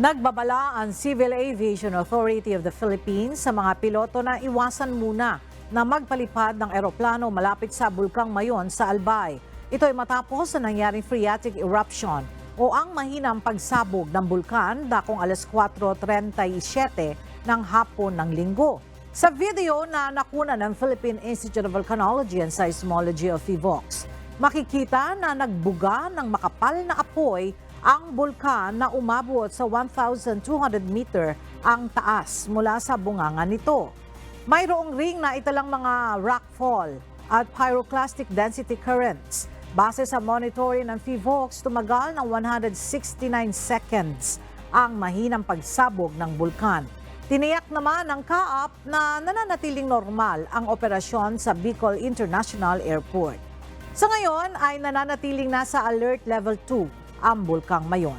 Nagbabala ang Civil Aviation Authority of the Philippines sa mga piloto na iwasan muna na magpalipad ng eroplano malapit sa Bulkang Mayon sa Albay. Ito ay matapos na nangyaring phreatic eruption o ang mahinang pagsabog ng bulkan dakong alas 4:37 ng hapon ng linggo. Sa video na nakuna ng Philippine Institute of Volcanology and Seismology of PHIVOLCS, makikita na nagbuga ng makapal na apoy ang bulkan na umabot sa 1,200 meter ang taas mula sa bunganga nito. Mayroong ring na italang mga rockfall at pyroclastic density currents. Base sa monitoring ng PHIVOLCS, tumagal ng 169 seconds ang mahinang pagsabog ng bulkan. Tiniyak naman ng CAAP na nananatiling normal ang operasyon sa Bicol International Airport. Sa ngayon ay nananatiling nasa Alert Level 2 ang Bulkang Mayon.